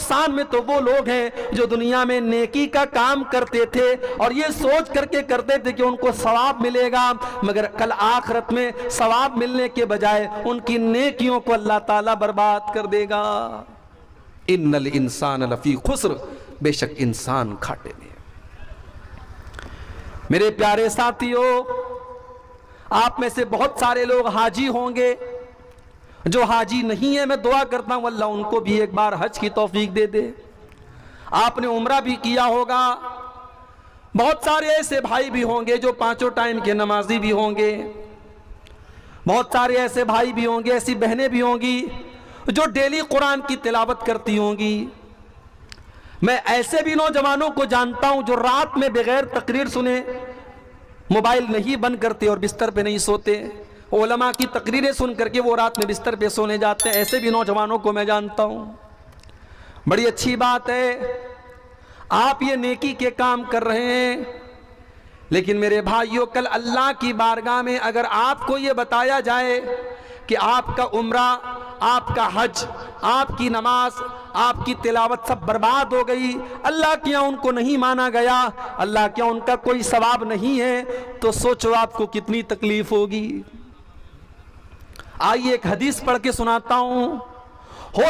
नुकसान में तो वो लोग हैं जो दुनिया में नेकी का काम करते थे और ये सोच करके करते थे कि उनको सवाब मिलेगा, मगर कल आखिरत में सवाब मिलने के बजाय उनकी नेकियों को अल्लाह ताला बर्बाद कर देगा। इन्नल इंसान लफी खुस्र, बेशक इंसान घाटे में। मेरे प्यारे साथियों, आप में से बहुत सारे लोग हाजी होंगे, जो हाजी नहीं है मैं दुआ करता हूं अल्लाह उनको भी एक बार हज की तौफीक दे दे। आपने उम्रा भी किया होगा, बहुत सारे ऐसे भाई भी होंगे जो पांचों टाइम के नमाजी भी होंगे, बहुत सारे ऐसे भाई भी होंगे, ऐसी बहनें भी होंगी जो डेली कुरान की तिलावत करती होंगी। मैं ऐसे भी नौजवानों को जानता हूं जो रात में बगैर तकरीर सुने मोबाइल नहीं बंद करते और बिस्तर पे नहीं सोते, उलमा की तकरीरें सुन करके वो रात में बिस्तर पे सोने जाते हैं। ऐसे भी नौजवानों को मैं जानता हूं। बड़ी अच्छी बात है, आप ये नेकी के काम कर रहे हैं, लेकिन मेरे भाइयों कल अल्लाह की बारगाह में अगर आपको ये बताया जाए कि आपका उम्रा, आपका हज, आपकी नमाज, आपकी तिलावत सब बर्बाद हो गई, अल्लाह के यहाँ उनको नहीं माना गया, अल्लाह के यहाँ उनका कोई सवाब नहीं है, तो सोचो आपको कितनी तकलीफ होगी। आइए एक हदीस पढ़ के सुनाता हूं, हो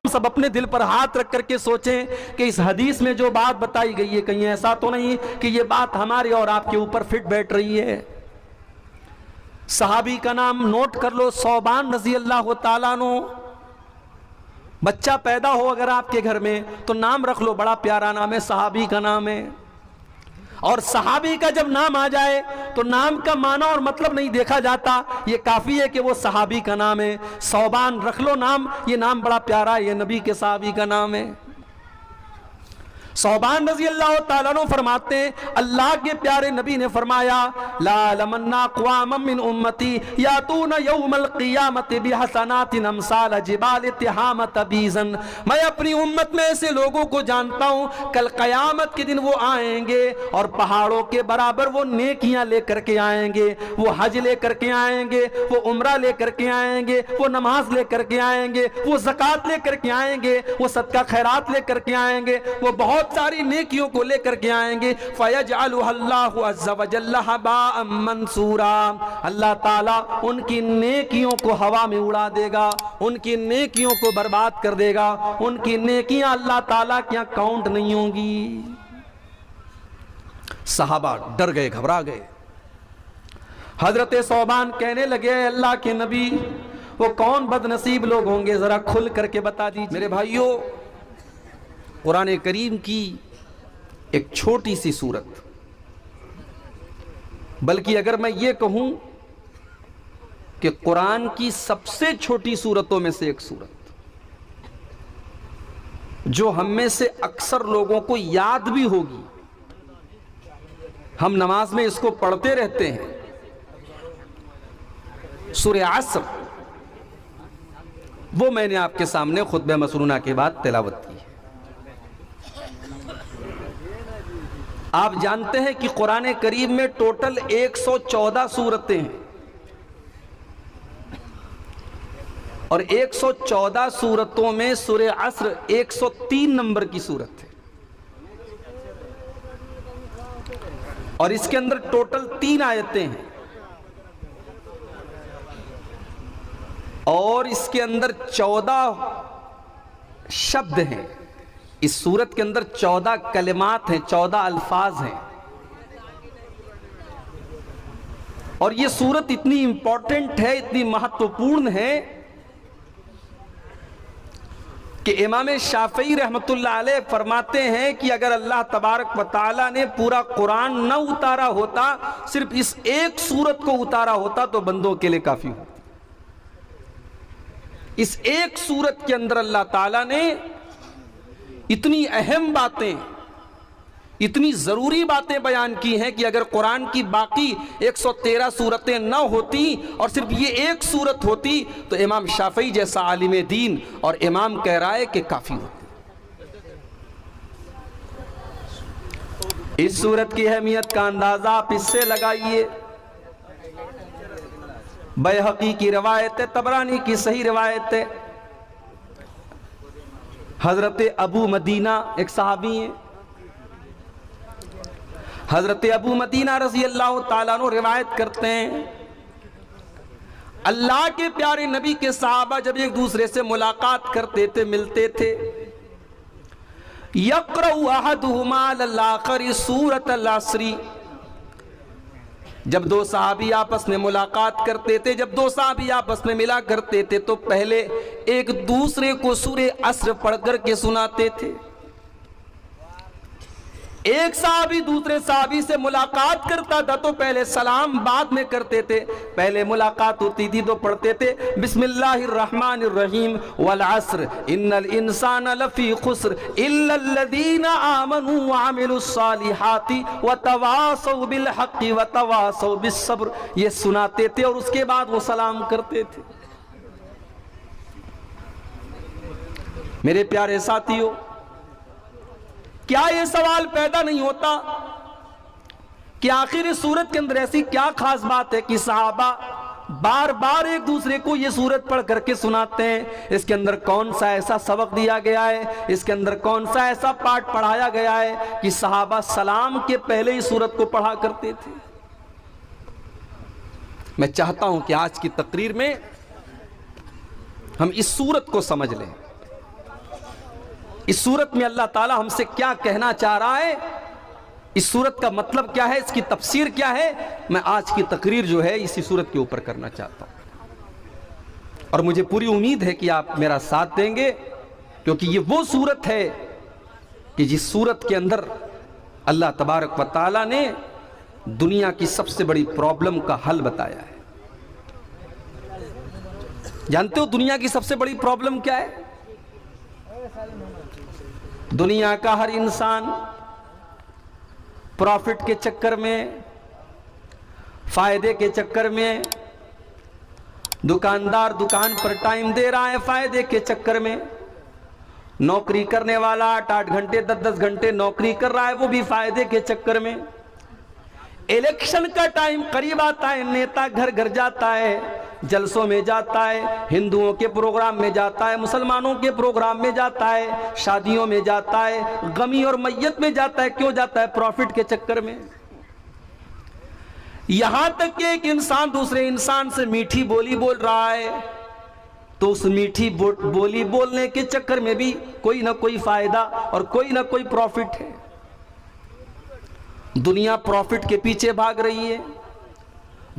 सब अपने दिल पर हाथ रख करके सोचें कि इस हदीस में जो बात बताई गई है कहीं ऐसा तो नहीं कि ये बात हमारे और आपके ऊपर फिट बैठ रही है। सहाबी का नाम नोट कर लो, सौबान रजी अल्लाह ताला अन्हु। बच्चा पैदा हो अगर आपके घर में तो नाम रख लो, बड़ा प्यारा नाम है, सहाबी का नाम है। और सहाबी का जब नाम आ जाए तो नाम का माना और मतलब नहीं देखा जाता, ये काफी है कि वो सहाबी का नाम है। सौबान रख लो नाम, ये नाम बड़ा प्यारा है, ये नबी के सहाबी का नाम है। सौबान रजी अल्लाह ताला अन्हु फरमाते हैं अल्लाह के प्यारे नबी ने फरमाया ला लमन्ना क़वामम मिन उम्मती यातूना यौमल क़ियामति बिहसनातिन अमसाल जिबाल तिहामत बीज़न। मैं अपनी उम्मत में ऐसे लोगों को जानता हूँ कल क़यामत के दिन वो आएंगे और पहाड़ों के बराबर वो नेकियां लेकर के आएंगे, वो हज लेकर के आएंगे, वो उम्रा लेकर के आएंगे, वो नमाज लेकर के आएंगे, वो ज़कात लेकर के आएंगे, वो सदका खैरात लेकर के आएंगे, वो बहुत सारी नेकियों को लेकर के आएंगे। फयजअलुहल्लाहु अज़्ज़ा व जल्ला हबाअम मंसूरा, अल्लाह ताला उनकी नेकियों को हवा में उड़ा देगा, उनकी नेकियों को बर्बाद कर देगा, उनकी नेकियां अल्लाह ताला के यहाँ काउंट नहीं होंगी। सहाबा डर गए, घबरा गए। हजरत सौबान कहने लगे अल्लाह के नबी वो कौन बदनसीब लोग होंगे, जरा खुल करके बता दीजिए। मेरे भाइयों, कुरान करीम की एक छोटी सी सूरत, बल्कि अगर मैं ये कहूं कि कुरान की सबसे छोटी सूरतों में से एक सूरत, जो हम में से अक्सर लोगों को याद भी होगी, हम नमाज में इसको पढ़ते रहते हैं, सूरह असर, वो मैंने आपके सामने खुतबे मसरूना के बाद तिलावत की है। आप जानते हैं कि कुरान करीम में टोटल 114 सूरतें हैं और 114 सूरतों में सूरह असर 103 नंबर की सूरत है और इसके अंदर टोटल 3 आयतें हैं और इसके अंदर 14 शब्द हैं। इस सूरत के अंदर 14 कलिमात हैं, 14 अल्फाज हैं। और ये सूरत इतनी इंपॉर्टेंट है, इतनी महत्वपूर्ण है कि इमाम शाफई रहमतुल्लाह अलैह फरमाते हैं कि अगर अल्लाह तबारक व तआला ने पूरा कुरान न उतारा होता, सिर्फ इस एक सूरत को उतारा होता तो बंदों के लिए काफी होता। इस एक सूरत के अंदर अल्लाह ताला ने इतनी अहम बातें, इतनी जरूरी बातें बयान की हैं कि अगर कुरान की बाकी 113 सूरतें न होती और सिर्फ ये एक सूरत होती तो इमाम शाफई जैसा आलिम दीन और इमाम कह रहा है कि काफी होती। इस सूरत की अहमियत का अंदाजा आप इससे लगाइए, बैहकी की रवायत है, तबरानी की सही रवायत है, हजरत अबू मदीना एक सहाबी हैं, हजरत अबू मदीना रज़ी अल्लाह ताला अन्हु रिवायत करते हैं, अल्लाह के प्यारे नबी के सहाबा जब एक दूसरे से मुलाकात करते थे, मिलते थे, यक़रउ अहदुहुमा अल आखिर सूरत अल असरी, जब दो सहाबी आपस में मुलाकात करते थे, जब दो सहाबी आपस में मिला करते थे, तो पहले एक दूसरे को सूरे अस्र पढ़ करके सुनाते थे। एक साहबी दूसरे साहबी से मुलाकात करता था तो पहले सलाम बाद में करते थे, पहले मुलाकात होती थी तो पढ़ते थे बिस्मिल्लाहिर्रहमानिर्रहीम वल अस्र इन्नल इंसाना लफी खुस्र इल्लल्लज़ीना आमनू व अमिलुस्सालिहाति व तवासौ बिल हक़्क़ि व तवासौ बिस्सब्र, ये सुनाते थे और उसके बाद वो सलाम करते थे। मेरे प्यारे साथियों, क्या यह सवाल पैदा नहीं होता कि आखिर इस सूरत के अंदर ऐसी क्या खास बात है कि सहाबा बार बार एक दूसरे को ये सूरत पढ़ करके सुनाते हैं? इसके अंदर कौन सा ऐसा सबक दिया गया है, इसके अंदर कौन सा ऐसा पाठ पढ़ाया गया है कि सहाबा सलाम के पहले ही सूरत को पढ़ा करते थे? मैं चाहता हूं कि आज की तकरीर में हम इस सूरत को समझ लें। इस सूरत में अल्लाह ताला हमसे क्या कहना चाह रहा है, इस सूरत का मतलब क्या है, इसकी तफसीर क्या है, मैं आज की तकरीर जो है इसी सूरत के ऊपर करना चाहता हूं। और मुझे पूरी उम्मीद है कि आप मेरा साथ देंगे, क्योंकि ये वो सूरत है कि जिस सूरत के अंदर अल्लाह तबारक व ताला ने दुनिया की सबसे बड़ी प्रॉब्लम का हल बताया है। जानते हो दुनिया की सबसे बड़ी प्रॉब्लम क्या है? दुनिया का हर इंसान प्रॉफिट के चक्कर में, फायदे के चक्कर में, दुकानदार दुकान पर टाइम दे रहा है फायदे के चक्कर में, नौकरी करने वाला 8-8 घंटे 10-10 घंटे नौकरी कर रहा है वो भी फायदे के चक्कर में। इलेक्शन का टाइम करीब आता है, नेता घर घर जाता है, जलसों में जाता है, हिंदुओं के प्रोग्राम में जाता है, मुसलमानों के प्रोग्राम में जाता है, शादियों में जाता है, गमी और मैयत में जाता है। क्यों जाता है? प्रॉफिट के चक्कर में। यहां तक कि एक इंसान दूसरे इंसान से मीठी बोली बोल रहा है तो उस मीठी बोली बोलने के चक्कर में भी कोई ना कोई फायदा और कोई ना कोई प्रॉफिट है। दुनिया प्रॉफिट के पीछे भाग रही है,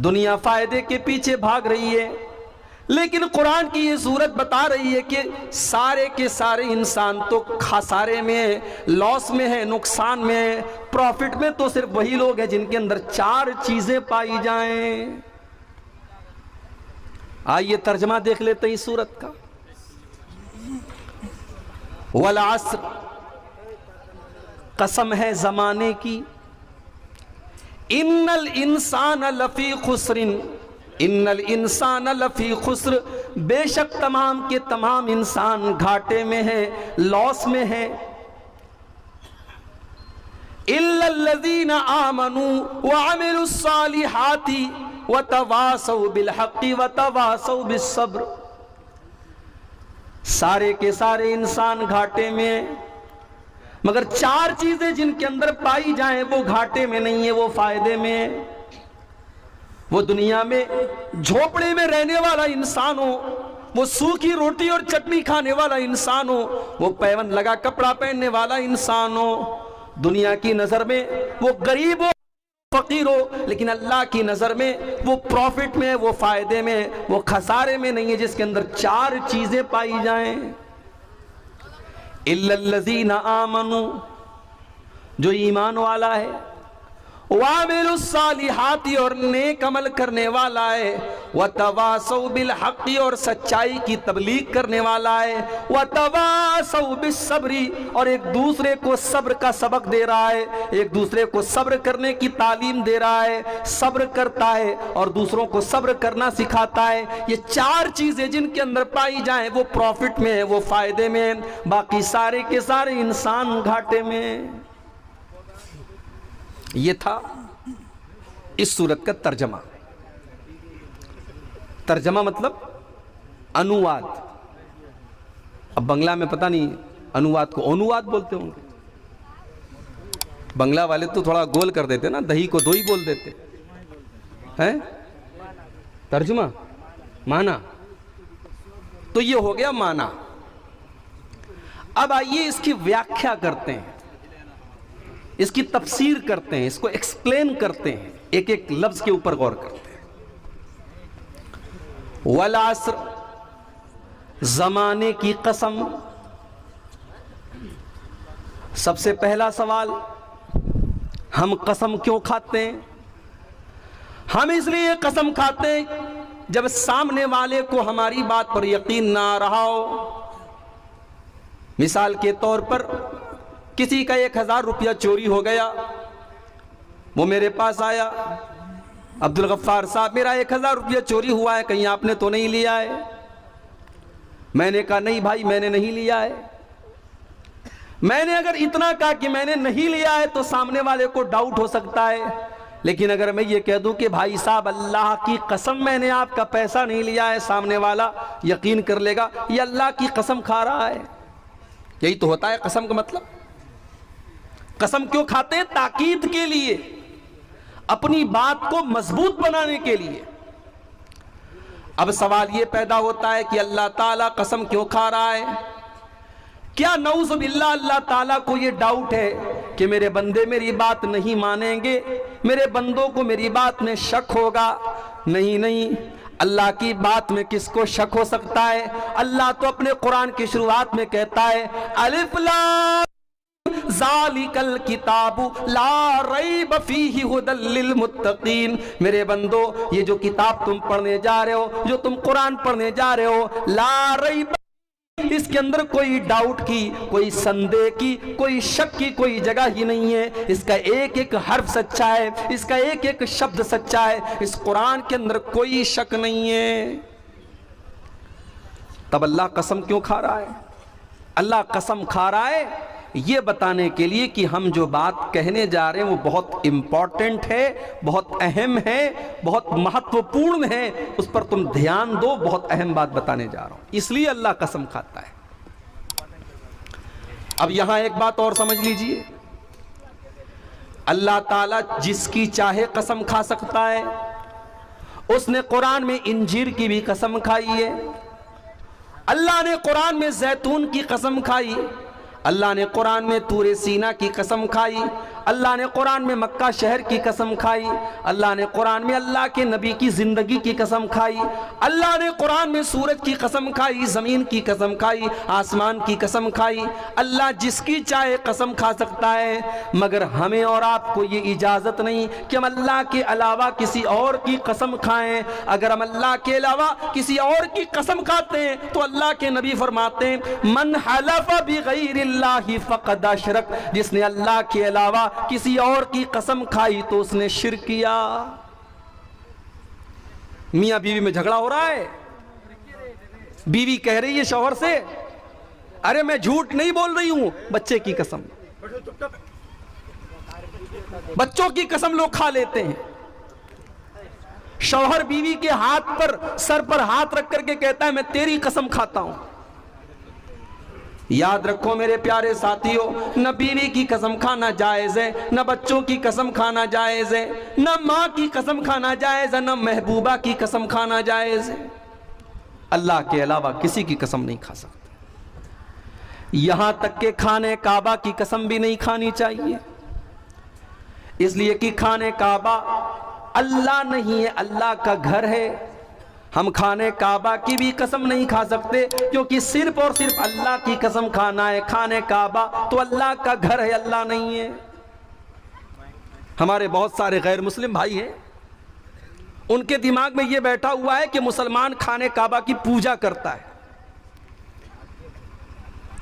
दुनिया फायदे के पीछे भाग रही है, लेकिन कुरान की ये सूरत बता रही है कि सारे के सारे इंसान तो खसारे में, लॉस में है, नुकसान में है। प्रॉफिट में तो सिर्फ वही लोग हैं जिनके अंदर 4 चीजें पाई जाएं। आइए तर्जमा देख लेते हैं इस सूरत का। वल अस्र, कसम है जमाने की, इन्नल इंसान लफी खुस्रिन, इन्नल इंसान लफी खुस्र, बेशक तमाम के तमाम इंसान घाटे में है, लॉस में है। इल्लल्लज़ीना आमनू व अमिलुस्सालिहाति व तवासौ बिल हक़्क़ि व तवासौ बिस्सब्र, सारे के सारे इंसान घाटे में, मगर 4 चीजें जिनके अंदर पाई जाएं वो घाटे में नहीं है, वो फायदे में। वो दुनिया में झोपड़े में रहने वाला इंसान हो, वो सूखी रोटी और चटनी खाने वाला इंसान हो, वो पैवन लगा कपड़ा पहनने वाला इंसान हो, दुनिया की नजर में वो गरीब हो, फकीर हो, लेकिन अल्लाह की नजर में वो प्रॉफिट में, वो फायदे में, वो खसारे में नहीं है, जिसके अंदर 4 चीजें पाई जाएं। इल्लल्लज़ीना आमनू, जो ईमान वाला है, वामिलुस्सालिहाति, और नेक अमल करने वाला है, व तवासौ बिल हक़्क़ि, और सच्चाई की तबलीग करने वाला है, व तवासौ बिस्सब्री, और एक दूसरे को सब्र का सबक दे रहा है, एक दूसरे को सब्र करने की तालीम दे रहा है, सब्र करता है और दूसरों को सब्र करना सिखाता है। ये 4 चीजें जिनके अंदर पाई जाएं वो प्रॉफिट में है, वो फायदे में है, बाकी सारे के सारे इंसान घाटे में। ये था इस सूरत का तर्जमा। तर्जमा मतलब अनुवाद। अब बंगला में पता नहीं अनुवाद को अनुवाद बोलते होंगे। बंगला वाले तो थोड़ा गोल कर देते ना, दही को दोई बोल देते हैं। तर्जुमा माना, तो ये हो गया माना। अब आइए इसकी व्याख्या करते हैं, इसकी तफसीर करते हैं, इसको एक्सप्लेन करते हैं, एक एक लफ्ज के ऊपर गौर करते हैं। वल अस्र, जमाने की कसम। सबसे पहला सवाल, हम कसम क्यों खाते हैं? हम इसलिए कसम खाते हैं जब सामने वाले को हमारी बात पर यकीन ना रहा हो। मिसाल के तौर पर किसी का 1000 रुपया चोरी हो गया, वो मेरे पास आया, अब्दुल गफ्फार साहब मेरा 1000 रुपया चोरी हुआ है, कहीं आपने तो नहीं लिया है? मैंने कहा नहीं भाई मैंने नहीं लिया है। मैंने अगर इतना कहा कि मैंने नहीं लिया है तो सामने वाले को डाउट हो सकता है, लेकिन अगर मैं ये कह दूं कि भाई साहब अल्लाह की कसम मैंने आपका पैसा नहीं लिया है, सामने वाला यकीन कर लेगा ये अल्लाह की कसम खा रहा है। यही तो होता है कसम का मतलब। कसम क्यों खाते हैं? ताकीद के लिए, अपनी बात को मजबूत बनाने के लिए। अब सवाल ये पैदा होता है कि अल्लाह ताला कसम क्यों खा रहा है? क्या नऊज़ बिल्लाह अल्लाह ताला को ये डाउट है कि मेरे बंदे मेरी बात नहीं मानेंगे, मेरे बंदों को मेरी बात में शक होगा? नहीं नहीं, अल्लाह की बात में किसको शक हो सकता है? अल्लाह तो अपने कुरान की शुरुआत में कहता है अलिफ लाम ज़ालिकल किताबु ला रैब फीहि हुदल लिल मुत्तकीन। मेरे बंदो ये जो किताब तुम पढ़ने जा रहे हो, जो तुम कुरान पढ़ने जा रहे हो, ला रैब, इसके अंदर कोई डाउट की, कोई संदेह की, कोई शक की कोई जगह ही नहीं है। इसका एक एक हर्फ सच्चा है, इसका एक एक शब्द सच्चा है, इस कुरान के अंदर कोई शक नहीं है। तब अल्लाह कसम क्यों खा रहा है? अल्लाह कसम खा रहा है ये बताने के लिए कि हम जो बात कहने जा रहे हैं वो बहुत इंपॉर्टेंट है, बहुत अहम है, बहुत महत्वपूर्ण है, उस पर तुम ध्यान दो, बहुत अहम बात बताने जा रहा हूं, इसलिए अल्लाह कसम खाता है। अब यहां एक बात और समझ लीजिए, अल्लाह ताला जिसकी चाहे कसम खा सकता है। उसने कुरान में इंजीर की भी कसम खाई है, अल्लाह ने कुरान में जैतून की कसम खाई, अल्लाह ने कुरान में तूरे सीना की कसम खाई, अल्लाह ने कुरान में मक्का शहर की कसम खाई, अल्लाह ने कुरान में अल्लाह के नबी की जिंदगी की कसम खाई, अल्लाह ने कुरान में सूरज की कसम खाई, जमीन की कसम खाई, आसमान की कसम खाई। अल्लाह जिसकी चाहे कसम खा सकता है, मगर हमें और आपको ये इजाजत नहीं कि हम अल्लाह के अलावा किसी और की कसम खाएं। अगर हम अल्लाह के अलावा किसी और की कसम खाते हैं तो अल्लाह के नबी फरमाते हैं मन हलफ़ बिग़ैरिल्लाहि फ़क़द अशरक, जिसने अल्लाह के अलावा किसी और की कसम खाई तो उसने शिर्क किया। मियां बीवी में झगड़ा हो रहा है, बीवी कह रही है शौहर से अरे मैं झूठ नहीं बोल रही हूं, बच्चे की कसम, बच्चों की कसम लोग खा लेते हैं। शौहर बीवी के हाथ पर, सर पर हाथ रख करके कहता है मैं तेरी कसम खाता हूं। याद रखो मेरे प्यारे साथियों, न बीवी की कसम खाना जायज है, न बच्चों की कसम खाना जायज है, न माँ की कसम खाना जायज है, न महबूबा की कसम खाना जायज है। अल्लाह के अलावा किसी की कसम नहीं खा सकते। यहां तक के खाने काबा की कसम भी नहीं खानी चाहिए, इसलिए कि खाने काबा अल्लाह नहीं है, अल्लाह का घर है। हम खाने काबा की भी कसम नहीं खा सकते, क्योंकि सिर्फ और सिर्फ अल्लाह की कसम खाना है। खाने काबा तो अल्लाह का घर है, अल्लाह नहीं है। हमारे बहुत सारे गैर मुस्लिम भाई हैं, उनके दिमाग में यह बैठा हुआ है कि मुसलमान खाने काबा की पूजा करता है।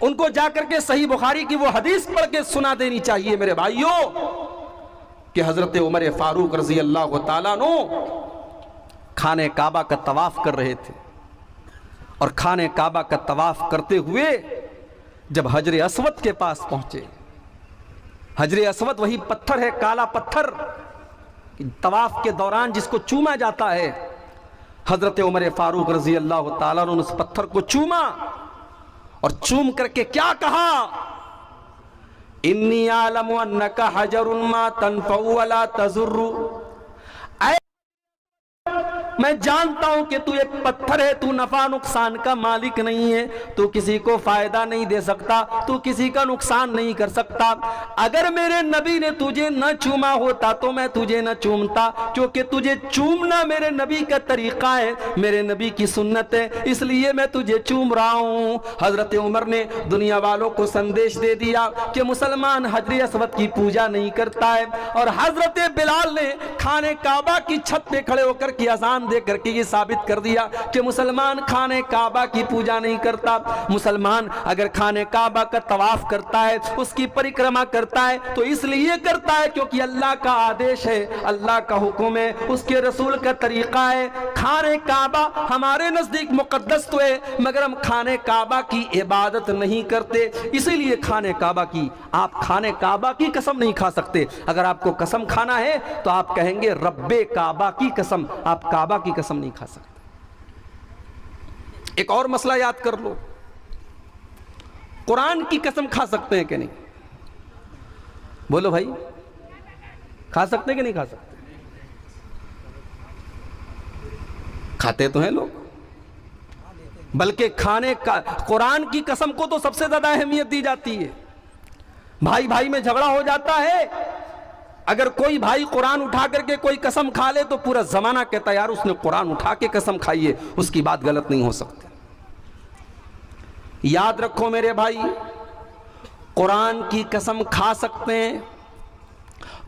उनको जाकर के सही बुखारी की वो हदीस पढ़ के सुना देनी चाहिए मेरे भाइयों कि हजरत उमर फारूक रजी अल्लाह ताला नो खाने काबा का तवाफ कर रहे थे, और खाने काबा का तवाफ करते हुए जब हजरे अस्वद के पास पहुंचे, हजरे अस्वद वही पत्थर है, काला पत्थर, तवाफ के दौरान जिसको चूमा जाता है, हजरत उमर फारूक रजी अल्लाह ताला ने उस पत्थर को चूमा और चूम करके क्या कहा, इन्नी आलमु अन्नका हजरुन मा तनफउ वला तजुर्रु, मैं जानता हूं कि तू एक पत्थर है, तू नफा नुकसान का मालिक नहीं है, तू किसी को फायदा नहीं दे सकता, तू किसी का नुकसान नहीं कर सकता। अगर मेरे नबी ने तुझे न चूमा होता तो मैं तुझे न चूमता, क्योंकि तुझे चूमना मेरे नबी का तरीका है, मेरे नबी की सुन्नत है, इसलिए मैं तुझे चूम रहा हूं। हजरत उमर ने दुनिया वालों को संदेश दे दिया कि मुसलमान हजर अस्वद की पूजा नहीं करता है, और हजरत बिलाल ने खाने काबा की छत पे खड़े होकर की अजान दे करके ये साबित कर दिया कि मुसलमान खाने काबा की पूजा नहीं करता। मुसलमान अगर खाने काबा का तवाफ करता है, उसकी परिक्रमा करता है, तो इसलिए करता है क्योंकि अल्लाह का आदेश है, अल्लाह का हुक्म है, उसके रसूल का तरीका है। खाने काबा हमारे नजदीक मुकद्दस तो है, मगर हम खाने काबा की इबादत नहीं करते, इसीलिए खाने काबा की, आप खाने काबा की कसम नहीं खा सकते। अगर आपको कसम खाना है तो आप कहेंगे रब्बे काबा की कसम, आप काबा की कसम नहीं खा सकते। एक और मसला याद कर लो, कुरान की कसम खा सकते हैं कि नहीं? बोलो भाई, खा सकते हैं कि नहीं खा सकते? खाते तो हैं लोग, बल्कि खाने का कुरान की कसम को तो सबसे ज्यादा अहमियत दी जाती है। भाई भाई में झगड़ा हो जाता है, अगर कोई भाई कुरान उठा करके कोई कसम खा ले तो पूरा जमाना कहता है यार उसने कुरान उठा के कसम खाई है, उसकी बात गलत नहीं हो सकती। याद रखो मेरे भाई, कुरान की कसम खा सकते हैं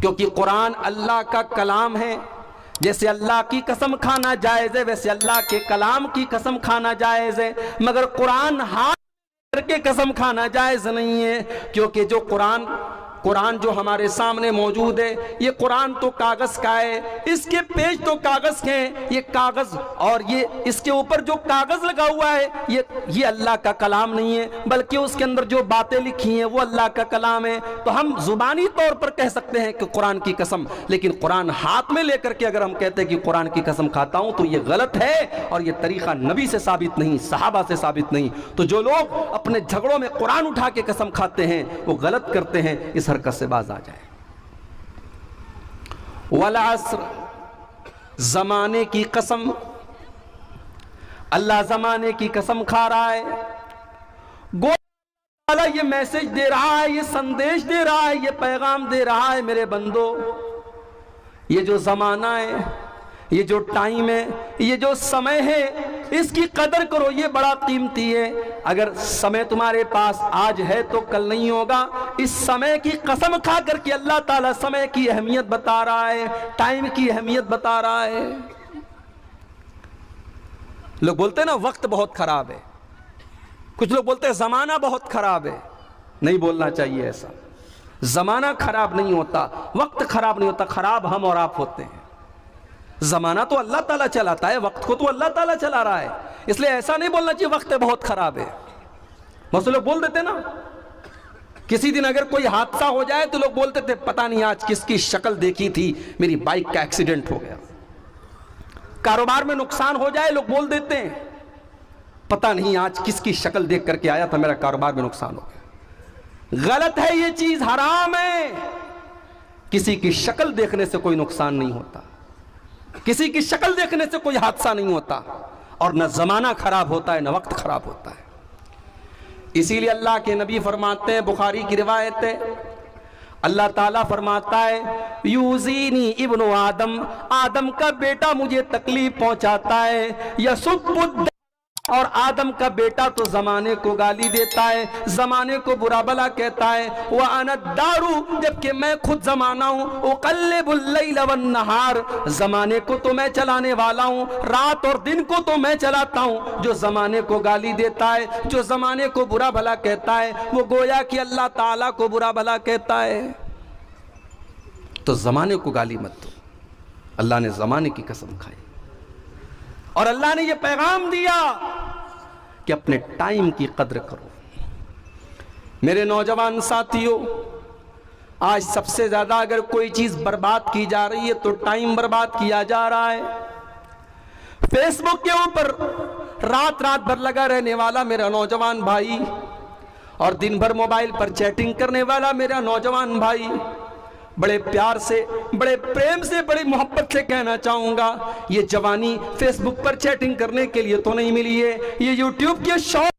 क्योंकि कुरान अल्लाह का कलाम है। जैसे अल्लाह की कसम खाना जायज है, वैसे अल्लाह के कलाम की कसम खाना जायज है, मगर कुरान हाथ करके कसम खाना जायज नहीं है, क्योंकि जो कुरान जो हमारे सामने मौजूद है, ये कुरान तो कागज का है, इसके पेज तो कागज के हैं, ये कागज और ये इसके ऊपर जो कागज लगा हुआ है ये अल्लाह का कलाम नहीं है, बल्कि उसके अंदर जो बातें लिखी हैं वो अल्लाह का कलाम है। तो हम जुबानी तौर पर कह सकते हैं कि कुरान की कसम, लेकिन कुरान हाथ में लेकर के अगर हम कहते हैं कि कुरान की कसम खाता हूं तो ये गलत है, और ये तरीका नबी से साबित नहीं, सहाबा से साबित नहीं। तो जो लोग अपने झगड़ों में कुरान उठा के कसम खाते हैं वो गलत करते हैं, इस हरकत से बाज आ जाए। वल अस्र, जमाने की कसम, अल्लाह जमाने की कसम खा रहा है। गो ये मैसेज दे रहा है, ये संदेश दे रहा है, ये पैगाम दे रहा है, मेरे बंदो ये जो जमाना है, ये जो टाइम है, ये जो समय है, इसकी कदर करो, ये बड़ा कीमती है। अगर समय तुम्हारे पास आज है तो कल नहीं होगा। इस समय की कसम खा करके अल्लाह ताला समय की अहमियत बता रहा है, टाइम की अहमियत बता रहा है। लोग बोलते हैं ना वक्त बहुत खराब है, कुछ लोग बोलते हैं जमाना बहुत खराब है। नहीं बोलना चाहिए ऐसा, जमाना खराब नहीं होता, वक्त खराब नहीं होता, खराब हम और आप होते हैं। जमाना तो अल्लाह ताला चलाता है, वक्त को तो अल्लाह ताला चला रहा है, इसलिए ऐसा नहीं बोलना चाहिए वक्त बहुत खराब है। बहुत लोग बोल देते ना, किसी दिन अगर कोई हादसा हो जाए तो लोग बोलते थे पता नहीं आज किसकी शक्ल देखी थी, मेरी बाइक का एक्सीडेंट हो गया। कारोबार में नुकसान हो जाए लोग बोल देते हैं पता नहीं आज किसकी शक्ल देख करके आया था, मेरा कारोबार में नुकसान हो गया। गलत है, ये चीज हराम है। किसी की शक्ल देखने से कोई नुकसान नहीं होता, किसी की शक्ल देखने से कोई हादसा नहीं होता, और न जमाना खराब होता है न वक्त खराब होता है। इसीलिए अल्लाह के नबी फरमाते हैं, बुखारी की रिवायत है, अल्लाह ताला फरमाता है यूजीनी इब्नु आदम, आदम का बेटा मुझे तकलीफ पहुंचाता है, यसुब्बुद, और आदम का बेटा तो जमाने को गाली देता है, जमाने को बुरा भला कहता है। वह अनदारू, जबकि मैं खुद जमाना हूँ। उक़ल्लिबुल लैल वन नहार, जमाने को तो मैं चलाने वाला हूँ, रात और दिन को तो मैं चलाता हूँ। जो जमाने को गाली देता है, जो जमाने को बुरा भला कहता है, वो गोया कि अल्लाह ताला को बुरा भला कहता है। तो जमाने को गाली मत दो, अल्लाह ने जमाने की कसम खाई, और अल्लाह ने यह पैगाम दिया कि अपने टाइम की कद्र करो। मेरे नौजवान साथियों, आज सबसे ज्यादा अगर कोई चीज बर्बाद की जा रही है तो टाइम बर्बाद किया जा रहा है। फेसबुक के ऊपर रात रात भर लगा रहने वाला मेरा नौजवान भाई और दिन भर मोबाइल पर चैटिंग करने वाला मेरा नौजवान भाई, बड़े प्यार से, बड़े प्रेम से, बड़ी मोहब्बत से कहना चाहूंगा, ये जवानी फेसबुक पर चैटिंग करने के लिए तो नहीं मिली है, ये यूट्यूब के शौक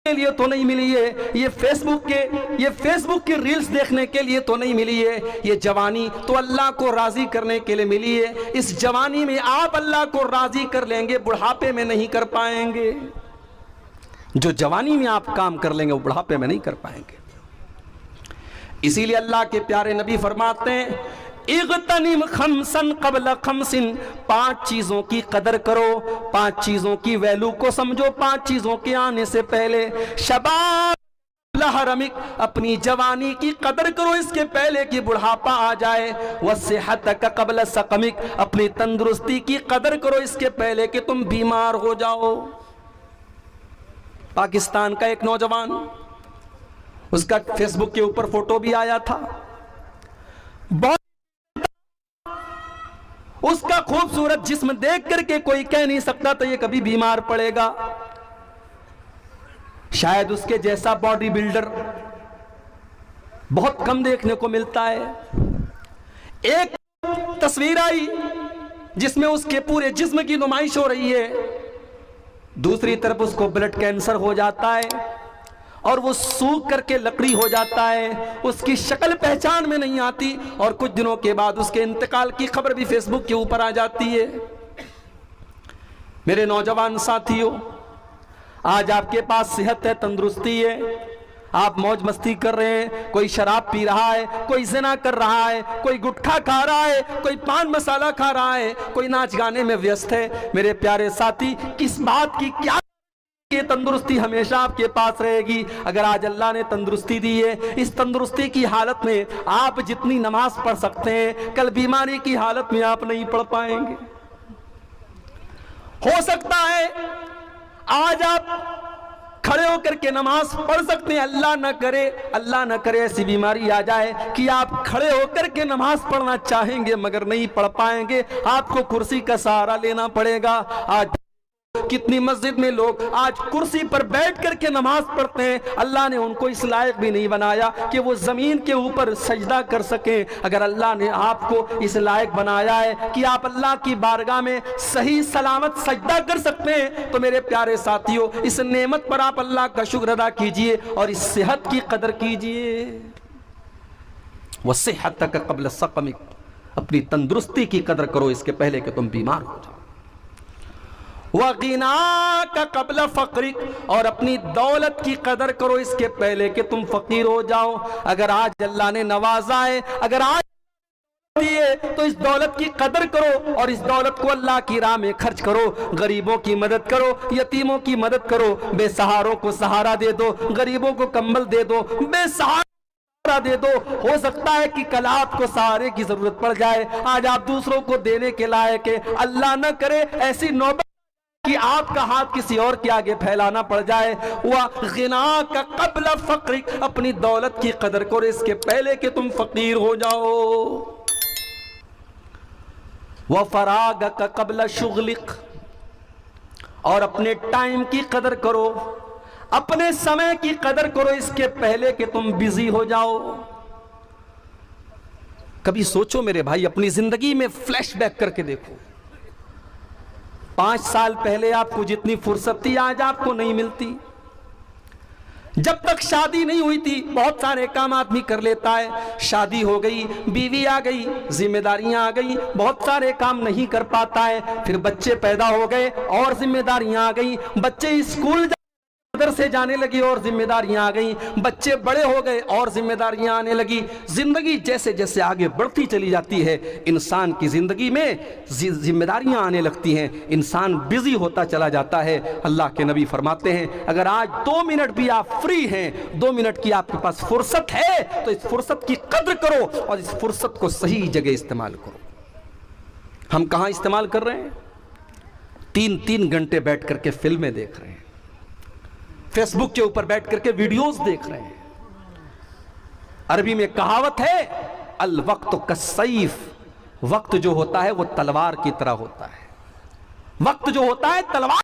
के लिए तो नहीं मिली है, ये फेसबुक की रील्स देखने के लिए तो नहीं मिली है। ये जवानी तो अल्लाह को राजी करने के लिए मिली है। इस जवानी में आप अल्लाह को राजी कर लेंगे, बुढ़ापे में नहीं कर पाएंगे। जो जवानी में आप काम कर लेंगे वो बुढ़ापे में नहीं कर पाएंगे। इसीलिए अल्लाह के प्यारे नबी फरमाते हैं, इग़तनिम खमसन क़ब्ल खमसिन, 5 चीजों की कदर करो, 5 चीजों की वैल्यू को समझो, 5 चीजों के आने से पहले। शबाब हरमिक, अपनी जवानी की कदर करो इसके पहले कि बुढ़ापा आ जाए। वस्सिहतक क़ब्ल सकमिक, अपनी तंदुरुस्ती की कदर करो इसके पहले कि तुम बीमार हो जाओ। पाकिस्तान का एक नौजवान, उसका फेसबुक के ऊपर फोटो भी आया था, बहुत उसका खूबसूरत जिस्म देख करके कोई कह नहीं सकता था ये कभी बीमार पड़ेगा। शायद उसके जैसा बॉडी बिल्डर बहुत कम देखने को मिलता है। एक तस्वीर आई जिसमें उसके पूरे जिस्म की नुमाइश हो रही है, दूसरी तरफ उसको ब्लड कैंसर हो जाता है और वो सूख करके लकड़ी हो जाता है, उसकी शक्ल पहचान में नहीं आती और कुछ दिनों के बाद उसके इंतकाल की खबर भी फेसबुक के ऊपर आ जाती है। मेरे नौजवान साथियों, आज आपके पास सेहत है, तंदुरुस्ती है, आप मौज मस्ती कर रहे हैं, कोई शराब पी रहा है, कोई ज़िना कर रहा है, कोई गुटखा खा रहा है, कोई पान मसाला खा रहा है, कोई नाच गाने में व्यस्त है। मेरे प्यारे साथी, किस बात की क्या ये तंदुरुस्ती हमेशा आपके पास रहेगी। अगर आज अल्लाह ने तंदुरुस्ती दी है, इस तंदुरुस्ती की हालत में आप जितनी नमाज पढ़ सकते हैं, कल बीमारी की हालत में आप नहीं पढ़ पाएंगे। हो सकता है आज आप खड़े होकर के नमाज पढ़ सकते हैं, अल्लाह न करे ऐसी बीमारी आ जाए कि आप खड़े होकर के नमाज पढ़ना चाहेंगे मगर नहीं पढ़ पाएंगे, आपको कुर्सी का सहारा लेना पड़ेगा। आज कितनी मस्जिद में लोग आज कुर्सी पर बैठ करके नमाज पढ़ते हैं, अल्लाह ने उनको इस लायक भी नहीं बनाया कि वो जमीन के ऊपर सजदा कर सकें। अगर अल्लाह ने आपको इस लायक बनाया है कि आप अल्लाह की बारगाह में सही सलामत सजदा कर सकते हैं, तो मेरे प्यारे साथियों, इस नेमत पर आप अल्लाह का शुक्र अदा कीजिए और इस सेहत की कदर कीजिए। वस्सिहतक क़ब्ल सकमिक, अपनी तंदुरुस्ती की कदर करो इसके पहले कि तुम बीमार हो जाओ। वग़िनाक क़ब्ल फ़क़रिक, और अपनी दौलत की कदर करो इसके पहले कि तुम फकीर हो जाओ। अगर आज अल्लाह ने नवाजा है, अगर आज दिए, तो इस दौलत की कदर करो और इस दौलत को अल्लाह की राह में खर्च करो। गरीबों की मदद करो, यतीमों की मदद करो, बेसहारों को सहारा दे दो, गरीबों को कंबल दे दो, बेसहारा दे दो। हो सकता है कि कल आपको सहारे की जरूरत पड़ जाए, आज आप दूसरों को देने के लायक है, अल्लाह न करे ऐसी नौबत कि आपका हाथ किसी और के आगे फैलाना पड़ जाए। वग़िनाक क़ब्ल फ़क़रिक, अपनी दौलत की कदर करो इसके पहले कि तुम फकीर हो जाओ। वफ़राग़क क़ब्ल शुग़लिक, और अपने टाइम की कदर करो, अपने समय की कदर करो इसके पहले कि तुम बिजी हो जाओ। कभी सोचो मेरे भाई, अपनी जिंदगी में फ्लैशबैक करके देखो, 5 साल पहले आपको जितनी फुर्सत थी आज आपको नहीं मिलती। जब तक शादी नहीं हुई थी बहुत सारे काम आदमी कर लेता है, शादी हो गई, बीवी आ गई, जिम्मेदारियां आ गई, बहुत सारे काम नहीं कर पाता है। फिर बच्चे पैदा हो गए और जिम्मेदारियां आ गई, बच्चे स्कूल मदरसे जाने लगी और जिम्मेदारियां आ गई, बच्चे बड़े हो गए और जिम्मेदारियां आने लगी। जिंदगी जैसे जैसे आगे बढ़ती चली जाती है, इंसान की जिंदगी में जिम्मेदारियां आने लगती हैं, इंसान बिजी होता चला जाता है। अल्लाह के नबी फरमाते हैं, अगर आज 2 मिनट भी आप फ्री हैं, 2 मिनट की आपके पास फुर्सत है, तो इस फुर्सत की कद्र करो और इस फुर्सत को सही जगह इस्तेमाल करो। हम कहां इस्तेमाल कर रहे हैं? 3-3 घंटे बैठ करके फिल्में देख रहे हैं, फेसबुक के ऊपर बैठ करके वीडियोस देख रहे हैं। अरबी में कहावत है, अल वक्त कस्सैफ, वक्त जो होता है वो तलवार की तरह होता है। वक्त जो होता है तलवार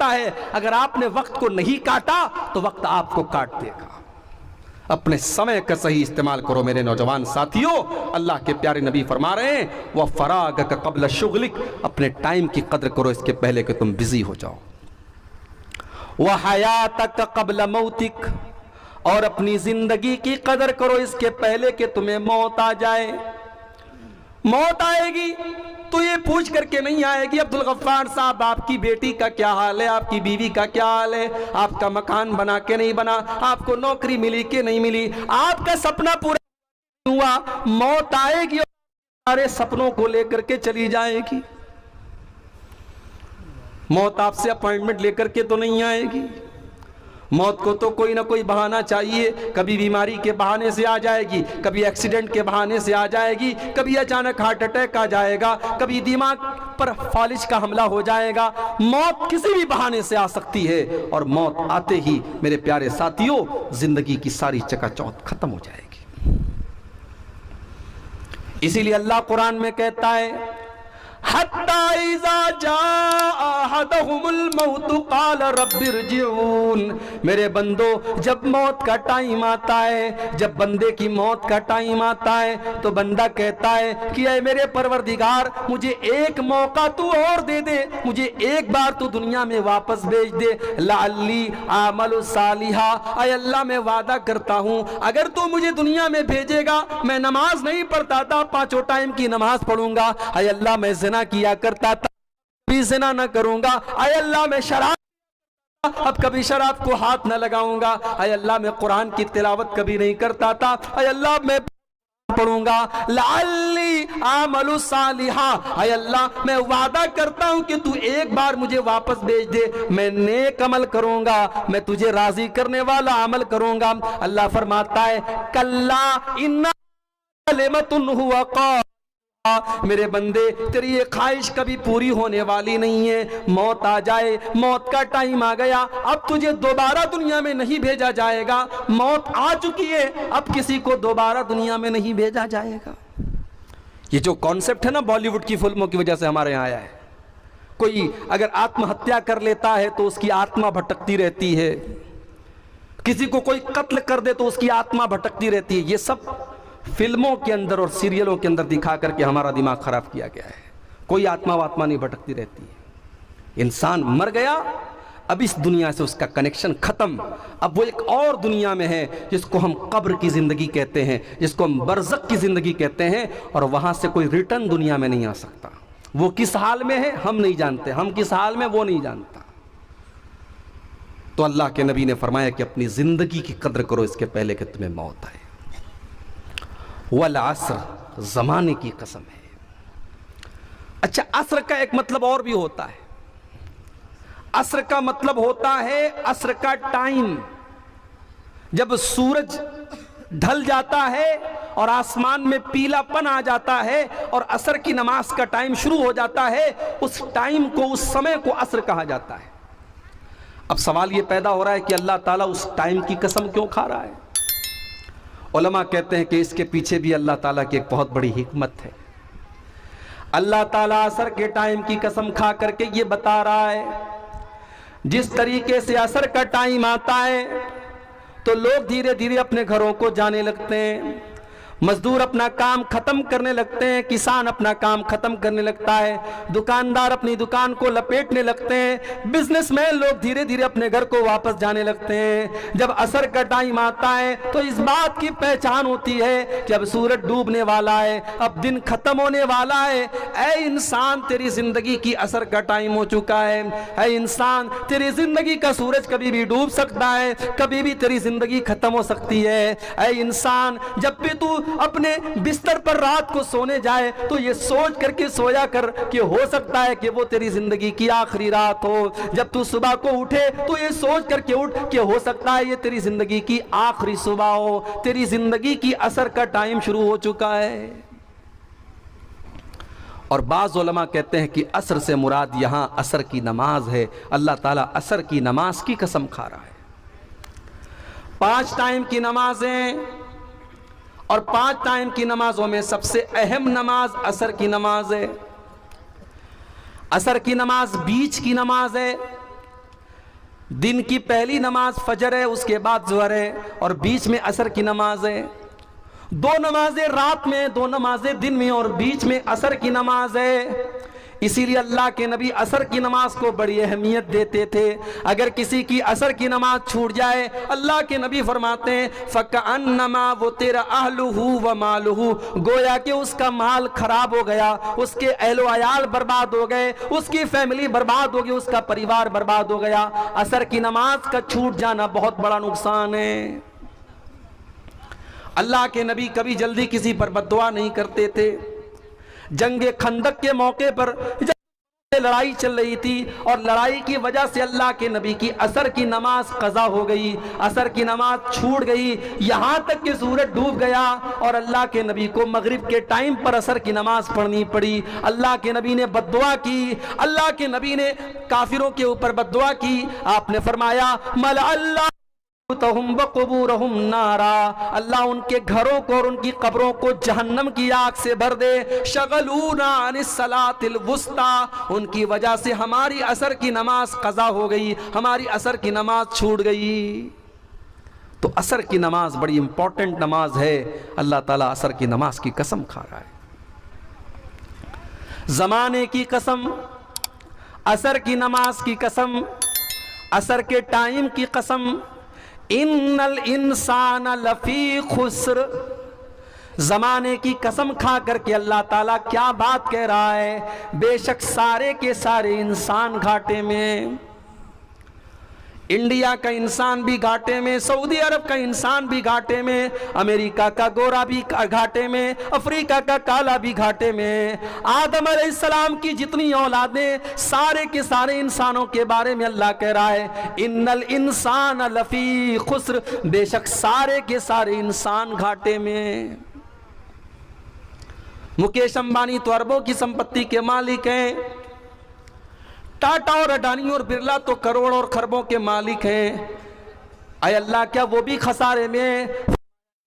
होता है, अगर आपने वक्त को नहीं काटा तो वक्त आपको काट देगा। अपने समय का सही इस्तेमाल करो मेरे नौजवान साथियों। अल्लाह के प्यारे नबी फरमा रहे हैं वह फराग का कब्ल शुगलिक, अपने टाइम की कदर करो इसके पहले कि तुम बिजी हो जाओ। वह हयात का कब्ल मौतिक, और अपनी जिंदगी की कदर करो इसके पहले कि तुम्हें मौत आ जाए। मौत आएगी तो ये पूछ करके नहीं आएगी अब्दुल गफ्फार साहब आपकी बेटी का क्या हाल है, आपकी बीवी का क्या हाल है, आपका मकान बना के नहीं बना, आपको नौकरी मिली कि नहीं मिली, आपका सपना पूरा हुआ। मौत आएगी और सारे सपनों को लेकर के चली जाएगी। मौत आपसे अपॉइंटमेंट लेकर के तो नहीं आएगी। मौत को तो कोई ना कोई बहाना चाहिए। कभी बीमारी के बहाने से आ जाएगी, कभी एक्सीडेंट के बहाने से आ जाएगी, कभी अचानक हार्ट अटैक आ जाएगा, कभी दिमाग पर फालिज का हमला हो जाएगा। मौत किसी भी बहाने से आ सकती है और मौत आते ही मेरे प्यारे साथियों जिंदगी की सारी चकाचौंध खत्म हो जाएगी। इसीलिए अल्लाह कुरान में कहता है हत्ता इज़ा जाअ अहदहुमुल मौत क़ाल रब्बिरजिऊन। मेरे बंदो जब मौत का टाइम आता है, जब बंदे की मौत का टाइम आता है तो बंदा कहता है कि ऐ मेरे परवरदिगार मुझे एक मौका तू और दे दे, मुझे एक बार तू दुनिया में वापस भेज दे। लअल्ली आमलु सालिहा, ऐ अल्लाह मैं वादा करता हूँ अगर तू मुझे दुनिया में भेजेगा मैं नमाज नहीं पढ़ता था, 5 टाइम की नमाज पढ़ूंगा। ऐ अल्लाह मैं ज़िना किया करता था, भी ज़िना न करूंगा। ऐ अल्लाह मैं शराब, अब कभी शराब को हाथ न लगाऊंगा। ऐ अल्लाह मैं कुरान की तिलावत कभी नहीं करता था। ऐ अल्लाह मैं पढ़ूंगा। लअल्ली आमलु सालिहा, ऐ अल्लाह मैं वादा करता हूं कि तू एक बार मुझे वापस भेज दे, मैं नेक अमल करूंगा, मैं तुझे राजी करने वाला अमल करूंगा। अल्लाह फरमाता है कल्ला इन्ना कलिमतुन हुवा क़ाल, मेरे बंदे तेरी ये ख्वाहिश कभी पूरी होने वाली नहीं है। मौत आ जाए, मौत का टाइम आ गया, अब तुझे दोबारा दुनिया में नहीं भेजा जाएगा। मौत आ चुकी है, अब किसी को दोबारा दुनिया में नहीं भेजा जाएगा। ये जो कॉन्सेप्ट है ना बॉलीवुड की फिल्मों की वजह से हमारे यहाँ आया है। कोई अगर आत्महत्या कर लेता है तो उसकी आत्मा भटकती रहती है, किसी को कोई कत्ल कर दे तो उसकी आत्मा भटकती रहती है। ये सब फिल्मों के अंदर और सीरियलों के अंदर दिखा करके हमारा दिमाग खराब किया गया है। कोई आत्मा वात्मा नहीं भटकती रहती है। इंसान मर गया, अब इस दुनिया से उसका कनेक्शन खत्म। अब वो एक और दुनिया में है जिसको हम कब्र की जिंदगी कहते हैं, जिसको हम बरज़ख की जिंदगी कहते हैं, और वहां से कोई रिटर्न दुनिया में नहीं आ सकता। वो किस हाल में है हम नहीं जानते, हम किस हाल में वो नहीं जानता। तो अल्लाह के नबी ने फरमाया कि अपनी जिंदगी की कद्र करो इसके पहले कि तुम्हें मौत आए। वल असर, जमाने की कसम है। अच्छा, असर का एक मतलब और भी होता है। असर का मतलब होता है असर का टाइम, जब सूरज ढल जाता है और आसमान में पीलापन आ जाता है और असर की नमाज का टाइम शुरू हो जाता है, उस टाइम को, उस समय को असर कहा जाता है। अब सवाल ये पैदा हो रहा है कि अल्लाह ताला उस टाइम की कसम क्यों खा रहा है? उलमा कहते हैं कि इसके पीछे भी अल्लाह ताला की एक बहुत बड़ी हिकमत है। अल्लाह ताला असर के टाइम की कसम खा करके ये बता रहा है, जिस तरीके से असर का टाइम आता है तो लोग धीरे धीरे अपने घरों को जाने लगते हैं, मजदूर अपना काम खत्म करने लगते हैं, किसान अपना काम खत्म करने लगता है, दुकानदार अपनी दुकान को लपेटने लगते हैं, बिजनेसमैन लोग धीरे धीरे अपने घर को वापस जाने लगते हैं। जब असर का टाइम आता है तो इस बात की पहचान होती है कि अब सूरज डूबने वाला है, अब दिन खत्म होने वाला है। ऐ इंसान, तेरी जिंदगी की असर का टाइम हो चुका है। ऐ इंसान, तेरी जिंदगी का सूरज कभी भी डूब सकता है, कभी भी तेरी जिंदगी खत्म हो सकती है। ऐ इंसान, जब भी तू अपने बिस्तर पर रात को सोने जाए तो ये सोच करके सोया कर कि हो सकता है कि वो तेरी जिंदगी की आखिरी रात हो। जब तू सुबह को उठे तो ये सोच करके उठ कि हो सकता है ये तेरी जिंदगी की आखिरी सुबह हो, तेरी जिंदगी की असर का टाइम शुरू हो चुका है। और बाज़ उलमा कहते हैं कि असर से मुराद यहां असर की नमाज है। अल्लाह ताला असर की नमाज की कसम खा रहा है। 5 टाइम की नमाजें, और 5 टाइम की नमाजों में सबसे अहम नमाज असर की नमाज है। असर की नमाज बीच की नमाज है। दिन की पहली नमाज फजर है, उसके बाद ज़ोहर है और बीच में असर की नमाज है। दो नमाजें रात में, दो नमाजें दिन में और बीच में असर की नमाज है। इसीलिए अल्लाह के नबी असर की नमाज को बड़ी अहमियत देते थे। अगर किसी की असर की नमाज छूट जाए, अल्लाह के नबी फरमाते हैं फ़कअन्नमा वो तेरा अहलुहु व मालुहु, गोया कि उसका माल खराब हो गया, उसके अहलो अयाल बर्बाद हो गए, उसकी फैमिली बर्बाद हो गई, उसका परिवार बर्बाद हो गया। असर की नमाज का छूट जाना बहुत बड़ा नुकसान है। अल्लाह के नबी कभी जल्दी किसी पर बद्दुआ नहीं करते थे। जंगे खंदक के मौके पर जब लड़ाई चल रही थी और लड़ाई की वजह से अल्लाह के नबी की असर की नमाज कज़ा हो गई, असर की नमाज छूट गई, यहाँ तक कि सूरज डूब गया और अल्लाह के नबी को मगरिब के टाइम पर असर की नमाज पढ़नी पड़ी। अल्लाह के नबी ने बद्दुआ की, अल्लाह के नबी ने काफिरों के ऊपर बद्दुआ की। आपने फरमाया मल अल्लाह नारा, अल्लाह उनके घरों को और उनकी कब्रों को जहन्नम की आग से भर दे। शगलूना अनिस सलातिल वुस्ता, उनकी वजह से हमारी असर की नमाज कज़ा हो गई, हमारी असर की नमाज छूट गई। तो असर की नमाज बड़ी इंपॉर्टेंट नमाज है। अल्लाह ताला असर की नमाज की कसम खा रहा है, जमाने की कसम, असर की नमाज की कसम, असर के टाइम की कसम। इन्नल इंसान लफी खुस्र, जमाने की कसम खा करके अल्लाह ताला क्या बात कह रहा है, बेशक सारे के सारे इंसान घाटे में। इंडिया का इंसान भी घाटे में, सऊदी अरब का इंसान भी घाटे में, अमेरिका का गोरा भी घाटे में, अफ्रीका का काला भी घाटे में। आदम अलैहिस्सलाम की जितनी औलादें, सारे के सारे इंसानों के बारे में अल्लाह कह रहा है इन्नल इंसान लफी खुस्र, बेशक सारे के सारे इंसान घाटे में। मुकेश अंबानी तो अरबों की संपत्ति के मालिक हैं, टाटा और अडानी और बिरला तो करोड़ और खरबों के मालिक हैं। अय अल्लाह, क्या वो भी खसारे में?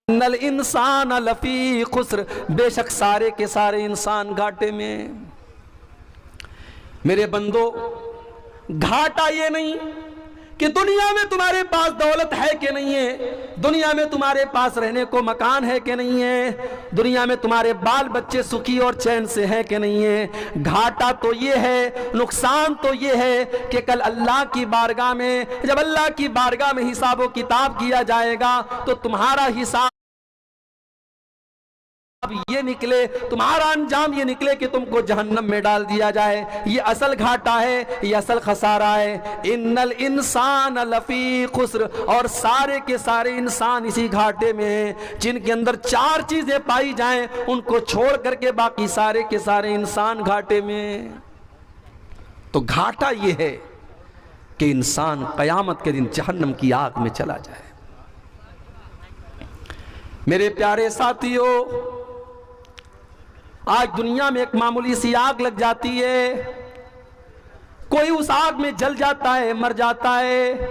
नल इंसान लफी खुस्र, बेशक सारे के सारे इंसान घाटे में। मेरे बंदो, घाटा ये नहीं कि दुनिया में तुम्हारे पास दौलत है कि नहीं है, दुनिया में तुम्हारे पास रहने को मकान है कि नहीं है, दुनिया में तुम्हारे बाल बच्चे सुखी और चैन से हैं कि नहीं है। घाटा तो ये है, नुकसान तो ये है कि कल अल्लाह की बारगाह में, जब अल्लाह की बारगाह में हिसाब किताब किया जाएगा तो तुम्हारा हिसाब ये निकले, तुम्हारा अंजाम ये निकले कि तुमको जहन्नम में डाल दिया जाए। ये असल घाटा है, ये असल खसारा है। इन्नल इंसान लफी खुस्र, और सारे के सारे इंसान इसी घाटे में हैं। जिनके अंदर चार चीजें पाई जाएं, उनको छोड़ करके बाकी सारे के सारे इंसान घाटे में। तो घाटा ये है कि इंसान कयामत के दिन जहन्नम की आग में चला जाए। मेरे प्यारे साथियों, आज दुनिया में एक मामूली सी आग लग जाती है, कोई उस आग में जल जाता है, मर जाता है,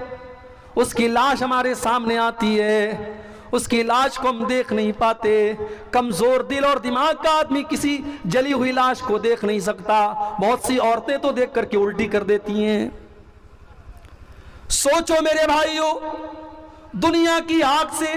उसकी लाश हमारे सामने आती है, उसकी लाश को हम देख नहीं पाते। कमजोर दिल और दिमाग का आदमी किसी जली हुई लाश को देख नहीं सकता। बहुत सी औरतें तो देख करके उल्टी कर देती हैं। सोचो मेरे भाइयों, दुनिया की आग से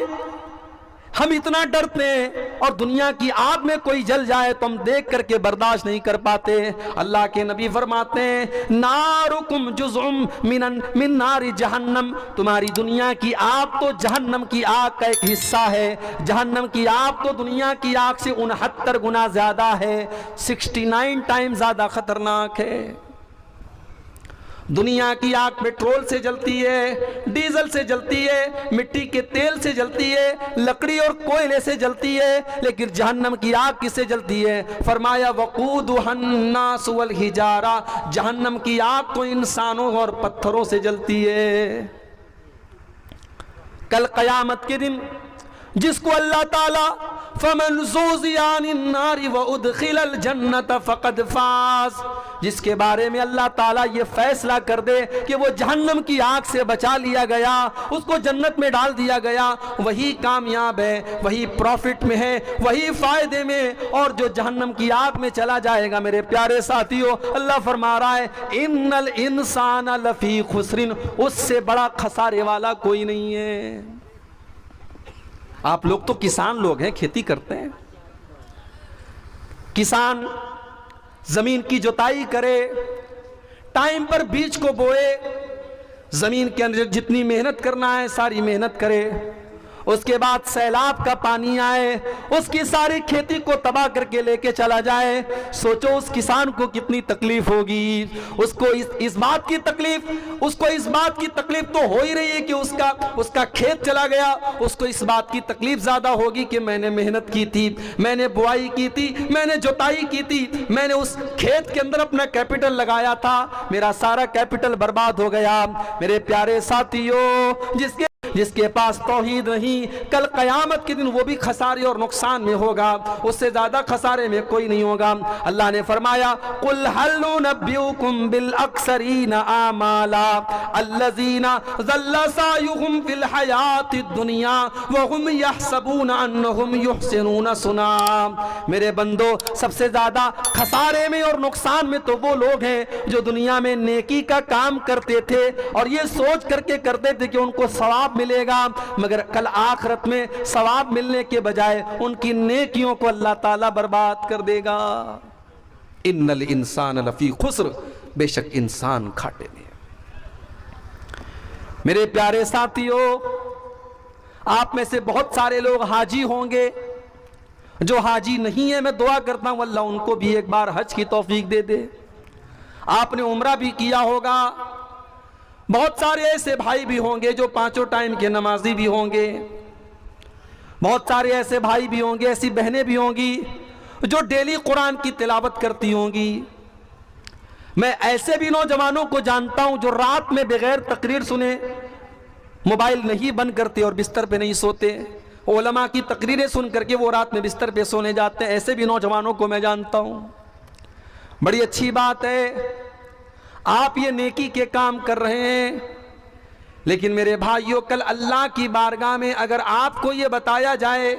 हम इतना डरते हैं और दुनिया की आग में कोई जल जाए तो हम देख करके बर्दाश्त नहीं कर पाते। अल्लाह के नबी फरमाते हैं नारुकुम जुज़ुम मिन नारी जहन्नम, तुम्हारी दुनिया की आग तो जहन्नम की आग का एक हिस्सा है। जहन्नम की आग तो दुनिया की आग से 69 गुना ज्यादा है, 69 टाइम ज्यादा खतरनाक है। दुनिया की आग पेट्रोल से जलती है, डीजल से जलती है, मिट्टी के तेल से जलती है, लकड़ी और कोयले से जलती है, लेकिन जहन्नम की आग किससे जलती है? फरमाया वक़ूदुहन्नास वल हिजारा, जहन्नम की आग तो इंसानों और पत्थरों से जलती है। कल क़यामत के दिन जिसको अल्लाह ताला फमन ज़ुज़िया अनिन नारि व उदखिलल जन्नत फ़क़द फ़ाज़। जिसके बारे में अल्लाह ताला ये फैसला कर दे कि वो जहन्नम की आग से बचा लिया गया, उसको जन्नत में डाल दिया गया, वही कामयाब है, वही प्रॉफिट में है, वही फायदे में। और जो जहन्नम की आग में चला जाएगा, मेरे प्यारे साथियों, अल्लाह फरमा रहा है इन्नल इंसान लफी खुसरिन, उससे बड़ा खसारे वाला कोई नहीं है। आप लोग तो किसान लोग हैं, खेती करते हैं। किसान जमीन की जुताई करे, टाइम पर बीज को बोए, जमीन के अंदर जितनी मेहनत करना है सारी मेहनत करे, उसके बाद सैलाब का पानी आए, उसकी सारी खेती को तबाह करके लेके चला जाए। सोचो उस किसान को कितनी तकलीफ होगी। उसको इस बात की तकलीफ तो हो ही रही है कि उसका खेत चला गया। उसको इस बात की तकलीफ ज्यादा होगी कि मैंने मेहनत की थी, मैंने बुआई की थी, मैंने जुताई की थी, मैंने उस खेत के अंदर अपना कैपिटल लगाया था, मेरा सारा कैपिटल बर्बाद हो गया। मेरे प्यारे साथियों, जिसके पास तौहीद नहीं, कल कयामत के दिन वो भी खसारे और नुकसान में होगा, उससे ज्यादा खसारे में कोई नहीं होगा। अल्लाह ने फरमाया कुल हल नुनब्बिउकुम बिल अक्सरीना आमाला अल्लज़ीना ज़ल्ला सायुहुम फिल हयातिद दुनिया व हुम यहसबूना अन्नहुम युहसिनूना सुना। मेरे बंदो, सबसे ज्यादा खसारे में और नुकसान में तो वो लोग हैं जो दुनिया में नेकी का काम करते थे और ये सोच करके करते थे कि उनको सवाब मिलेगा, मगर कल आखिरत में सवाब मिलने के बजाय उनकी नेकियों को अल्लाह ताला बर्बाद कर देगा। इन्नल इंसान लफी खुस्र, बेशक इंसान घाटे में। मेरे प्यारे साथियों, आप में से बहुत सारे लोग हाजी होंगे, जो हाजी नहीं है मैं दुआ करता हूं अल्लाह उनको भी एक बार हज की तौफीक दे दे। आपने उम्रा भी किया होगा, बहुत सारे ऐसे भाई भी होंगे जो पांचों टाइम के नमाजी भी होंगे, बहुत सारे ऐसे भाई भी होंगे, ऐसी बहनें भी होंगी जो डेली कुरान की तिलावत करती होंगी। मैं ऐसे भी नौजवानों को जानता हूं जो रात में बगैर तकरीर सुने मोबाइल नहीं बंद करते और बिस्तर पे नहीं सोते, उलमा की तकरीरें सुन करके वो रात में बिस्तर पे सोने जाते हैं। ऐसे भी नौजवानों को मैं जानता हूं। बड़ी अच्छी बात है, आप ये नेकी के काम कर रहे हैं, लेकिन मेरे भाइयों, कल अल्लाह की बारगाह में अगर आपको ये बताया जाए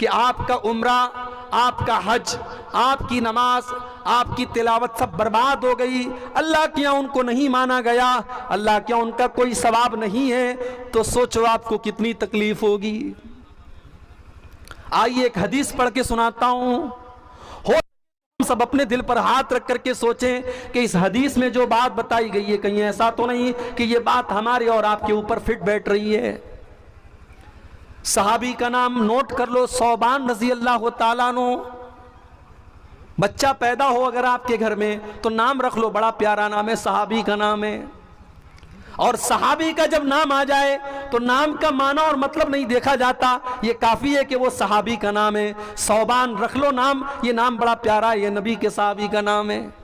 कि आपका उम्रा, आपका हज, आपकी नमाज, आपकी तिलावत सब बर्बाद हो गई, अल्लाह के यहाँ उनको नहीं माना गया, अल्लाह के यहाँ उनका कोई सवाब नहीं है, तो सोचो आपको कितनी तकलीफ होगी। आइए एक हदीस पढ़ के सुनाता हूं, सब अपने दिल पर हाथ रख करके सोचें कि इस हदीस में जो बात बताई गई है कहीं ऐसा तो नहीं कि ये बात हमारे और आपके ऊपर फिट बैठ रही है। सहाबी का नाम नोट कर लो, सौबान रजी अल्लाह ताला अन्हु। बच्चा पैदा हो अगर आपके घर में तो नाम रख लो, बड़ा प्यारा नाम है, सहाबी का नाम है। और सहाबी का जब नाम आ जाए तो नाम का माना और मतलब नहीं देखा जाता, ये काफी है कि वो सहाबी का नाम है। सौबान रख लो नाम, ये नाम बड़ा प्यारा है, ये नबी के सहाबी का नाम है।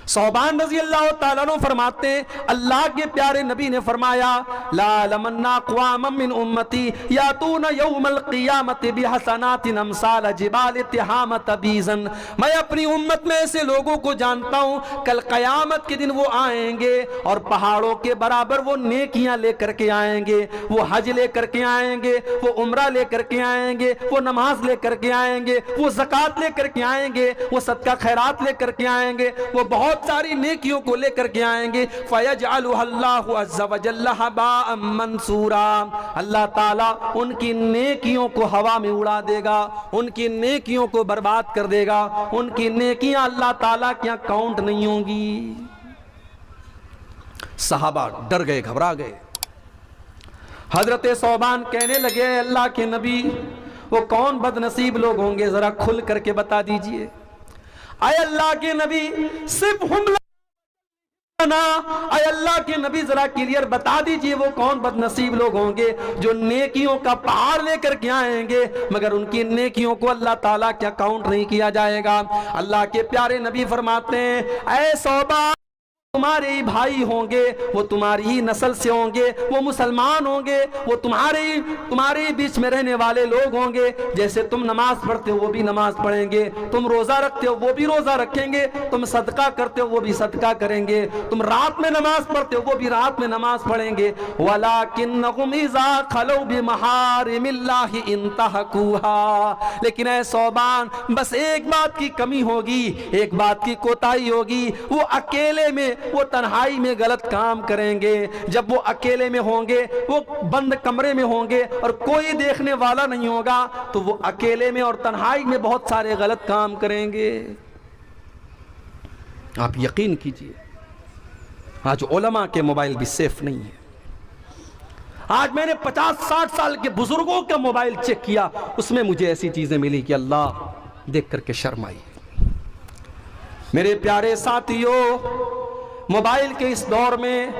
सौबान रज़ी अल्लाह ताला अन्हु फरमाते हैं, अल्लाह के प्यारे नबी ने फरमाया ला लमन्ना क़वामम मिन उम्मती यातूना यौमल क़ियामति बिहसनातिन अमसाल जिबाल तिहामत बीज़न। मैं अपनी उम्मत में ऐसे लोगों को जानता हूँ कल क़यामत के दिन वो आएंगे और पहाड़ों के बराबर वो नेकियां लेकर के आएंगे, वो हज लेकर के आएंगे, वो उम्रा लेकर के आएंगे, वो नमाज लेकर के आएंगे, वो ज़कात लेकर के आएंगे, वो सदका खैरात लेकर के आएंगे, वो बहुत सारी नेकियों को लेकर के आएंगे। फयजअलुहल्लाहु अज़्ज़ा व जल्ला हबाअम मंसूरा, अल्लाह ताला उनकी नेकियों को हवा में उड़ा देगा, उनकी नेकियों को बर्बाद कर देगा, उनकी नेकियां अल्लाह ताला के यहाँ काउंट नहीं होंगी। सहाबा डर गए, घबरा गए। हजरत सौबान कहने लगे, अल्लाह के नबी वो कौन बदनसीब लोग होंगे, जरा खुल करके बता दीजिए। आए अल्लाह के नबी सिर्फ हमला, आए अल्लाह के नबी जरा क्लियर बता दीजिए वो कौन बदनसीब लोग होंगे जो नेकियों का पहाड़ लेकर के आएंगे मगर उनकी नेकियों को अल्लाह ताला क्या काउंट नहीं किया जाएगा। अल्लाह के प्यारे नबी फरमाते हैं, ऐ सौबा तुम्हारे ही भाई होंगे, वो तुम्हारी ही नस्ल से होंगे, वो मुसलमान होंगे, वो तुम्हारे ही बीच में रहने वाले लोग होंगे। जैसे तुम नमाज पढ़ते हो वो भी नमाज पढ़ेंगे, तुम रोजा रखते हो वो भी रोजा रखेंगे, तुम सदका करते हो वो भी सदका करेंगे, तुम रात में नमाज पढ़ते हो वो भी रात में नमाज पढ़ेंगे। वलाकिन्नहुम इज़ा खलौ बिमहारिमिल्लाहि इंतहकुहा, लेकिन ऐ सौबान, बस एक बात की कमी होगी, एक बात की कोताही होगी, वो अकेले में, वो तन्हाई में गलत काम करेंगे। जब वो अकेले में होंगे, वो बंद कमरे में होंगे और कोई देखने वाला नहीं होगा, तो वो अकेले में और तन्हाई में बहुत सारे गलत काम करेंगे। आप यकीन कीजिए, आज उलमा के मोबाइल भी सेफ नहीं है। आज मैंने 50-60 साल के बुजुर्गों का मोबाइल चेक किया, उसमें मुझे ऐसी चीजें मिली कि अल्लाह देख करके शर्म आई। मेरे प्यारे साथियों, मोबाइल के इस दौर में,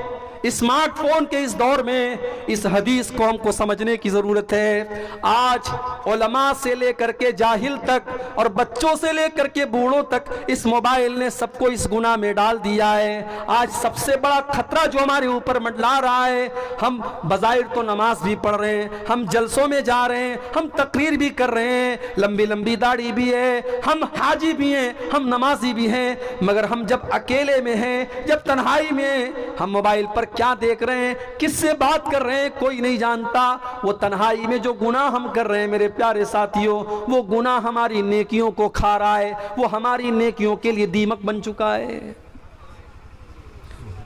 स्मार्टफोन के इस दौर में, इस हदीस को हमको समझने की ज़रूरत है। आज उलमा से लेकर के जाहिल तक और बच्चों से लेकर के बूढ़ों तक इस मोबाइल ने सबको इस गुनाह में डाल दिया है। आज सबसे बड़ा खतरा जो हमारे ऊपर मंडला रहा है, हम बज़ाहिर तो नमाज भी पढ़ रहे हैं, हम जलसों में जा रहे हैं, हम तकरीर भी कर रहे हैं, लंबी लंबी दाढ़ी भी है, हम हाजी भी हैं, हम नमाजी भी हैं, मगर हम जब अकेले में हैं, जब तन्हाई में, हम मोबाइल पर क्या देख रहे हैं, किससे बात कर रहे हैं, कोई नहीं जानता। वो तन्हाई में जो गुनाह हम कर रहे हैं मेरे प्यारे साथियों, वो गुनाह हमारी नेकियों को खा रहा है, वो हमारी नेकियों के लिए दीमक बन चुका है।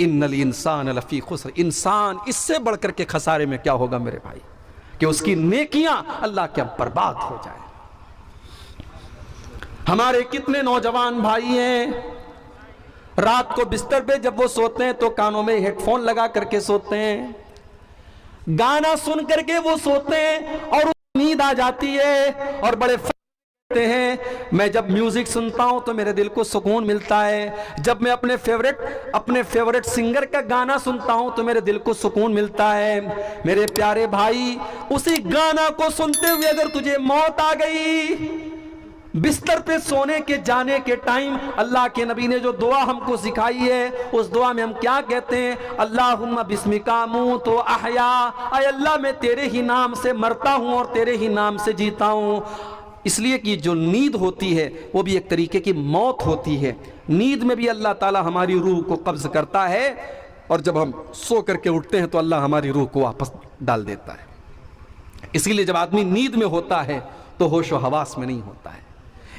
इन्नल इंसान लफी खुस्र, इंसान इससे बढ़कर के खसारे में क्या होगा मेरे भाई, कि उसकी नेकियां अल्लाह के बर्बाद हो जाए। हमारे कितने नौजवान भाई हैं, रात को बिस्तर पे जब वो सोते हैं तो कानों में हेडफोन लगा करके सोते हैं, गाना सुन करके वो सोते हैं और नींद आ जाती है और बड़े फखर हैं। मैं जब म्यूजिक सुनता हूं तो मेरे दिल को सुकून मिलता है, जब मैं अपने फेवरेट सिंगर का गाना सुनता हूं तो मेरे दिल को सुकून मिलता है। मेरे प्यारे भाई, उसी गाना को सुनते हुए अगर तुझे मौत आ गई, बिस्तर पे सोने के जाने के टाइम अल्लाह के नबी ने जो दुआ हमको सिखाई है, उस दुआ में हम क्या कहते हैं, अल्लाहुम्मा बिस्मिका मूतु अहया, ऐ अल्लाह मैं तेरे ही नाम से मरता हूं और तेरे ही नाम से जीता हूं। इसलिए कि जो नींद होती है वो भी एक तरीके की मौत होती है। नींद में भी अल्लाह ताला हमारी रूह को कब्ज करता है और जब हम सो करके उठते हैं तो अल्लाह हमारी रूह को वापस डाल देता है। इसीलिए जब आदमी नींद में होता है तो होशो हवास में नहीं होता है।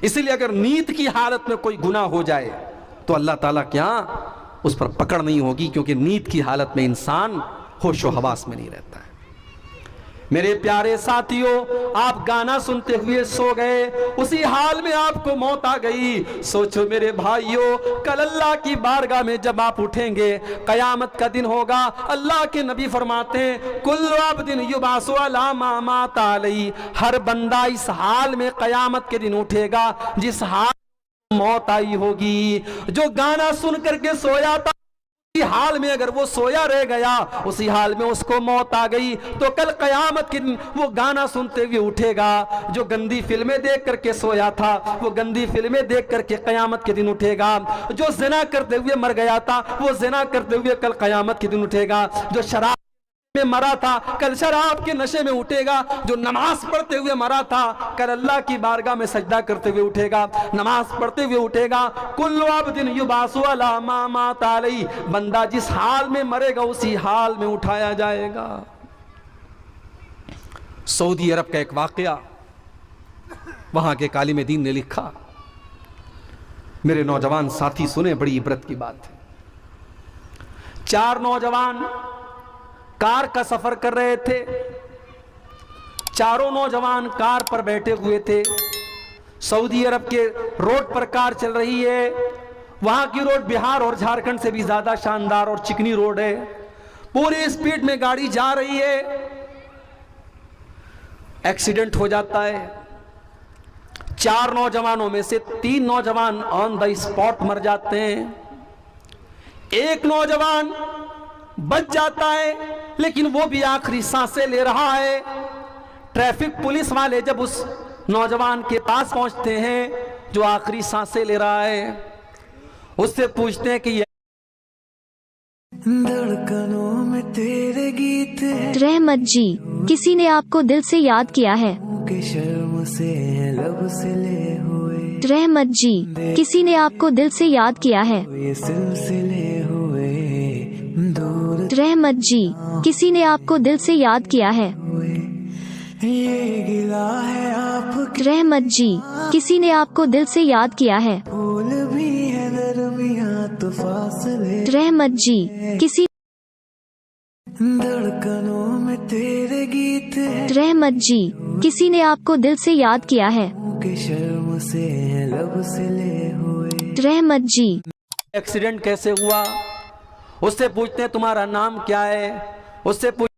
इसीलिए अगर नींद की हालत में कोई गुनाह हो जाए तो अल्लाह ताला क्या उस पर पकड़ नहीं होगी, क्योंकि नींद की हालत में इंसान होशो हवास में नहीं रहता है। मेरे प्यारे साथियों, आप गाना सुनते हुए सो गए, उसी हाल में आपको मौत आ गई। सोचो मेरे भाइयों, कल अल्लाह की बारगाह में जब आप उठेंगे, कयामत का दिन होगा। अल्लाह के नबी फरमाते हैं, कुल्लु अब्दिन युबासु अला मा माता अलैहि, हर बंदा इस हाल में कयामत के दिन उठेगा जिस हाल में मौत आई होगी। जो गाना सुन करके सोया था, हाल में अगर वो सोया रह गया, उसी हाल में उसको मौत आ गई, तो कल कयामत के दिन वो गाना सुनते हुए उठेगा। जो गंदी फिल्में देख करके सोया था, वो गंदी फिल्में देख करके कयामत के दिन उठेगा। जो ज़िना करते हुए मर गया था, वो ज़िना करते हुए कल कयामत के दिन उठेगा। जो शराब में मरा था, कल शराब के नशे में उठेगा। जो नमाज पढ़ते हुए मरा था, कल अल्लाह की बारगाह में सजदा करते हुए उठेगा, नमाज पढ़ते हुए उठेगा। कुल्लु अब्दिन युबासु अला मा माता अलैहि, बंदा जिस हाल में मरेगा उसी हाल में उठाया जाएगा। सऊदी अरब का एक वाकया वहां के कालिम दीन ने लिखा, मेरे नौजवान साथी सुने, बड़ी इबरत की बात है। 4 नौजवान कार का सफर कर रहे थे। चारों नौजवान कार पर बैठे हुए थे। सऊदी अरब के रोड पर कार चल रही है। वहां की रोड बिहार और झारखंड से भी ज्यादा शानदार और चिकनी रोड है। पूरी स्पीड में गाड़ी जा रही है। एक्सीडेंट हो जाता है। 4 नौजवानों में से 3 नौजवान ऑन द स्पॉट मर जाते हैं। एक नौजवान बच जाता है, लेकिन वो भी आखिरी सांसें ले रहा है। ट्रैफिक पुलिस वाले जब उस नौजवान के पास पहुंचते हैं जो आखिरी सांसें ले रहा है, उससे पूछते हैं कि धड़कनों में तेरे गीत है, रहमत जी, किसी ने आपको दिल से याद किया है। के शर्म से लब से ले हुए, रहमत जी, किसी ने आपको दिल से याद किया है। ये सिलसिले हुए दूर रहमत जी, किसी ने आपको दिल से याद किया है। हुए, ये गिला है आपके रहमत जी, किसी ने आपको दिल से याद किया है। फूल भी है दरमियां तो फासले, रहमत जी, किसी धड़कनों में तेरे गीत है, रहमत जी, किसी ने आपको दिल से याद किया है। के शर्म से लब से ले हुए, रहमत जी, एक्सीडेंट कैसे हुआ, उससे पूछते हैं तुम्हारा नाम क्या है, उससे पूछ